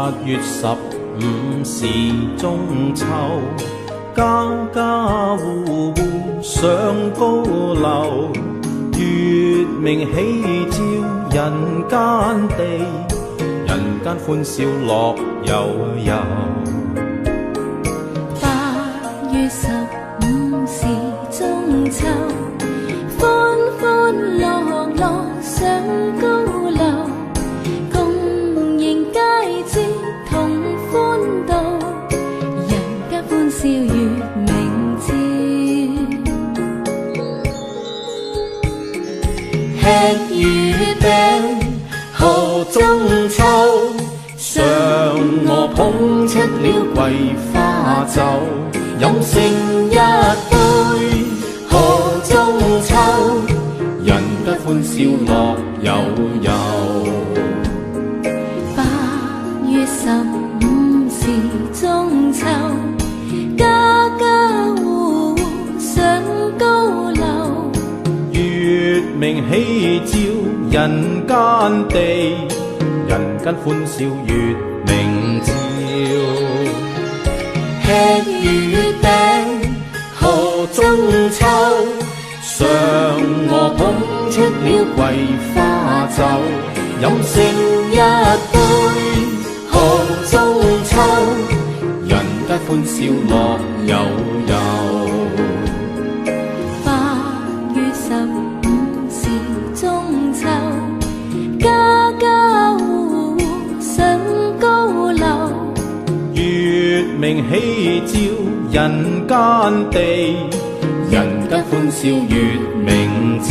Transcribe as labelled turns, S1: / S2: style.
S1: 8月15是中秋，家家户户上高樓，月明喜照人間地，人間歡笑樂悠悠。
S2: 8月15是中秋，歡歡樂樂上高樓，共迎佳節同歡度，人間歡笑月明照。吃月餅賀中秋，嫦娥捧出了桂花酒，飲成一杯賀中秋，人間歡笑樂悠悠。8月15是中秋，家家戶戶上高樓，
S1: 月明喜照人間地，人間歡笑月明照。
S2: 吃月餅賀中秋，
S1: 嫦娥捧出了桂花酒，飲成
S2: 一杯賀中秋，
S1: 人間歡笑樂悠悠。
S2: 8月15是中秋，家家戶戶上高樓，
S1: 月明喜照人間地，人間歡笑月明照。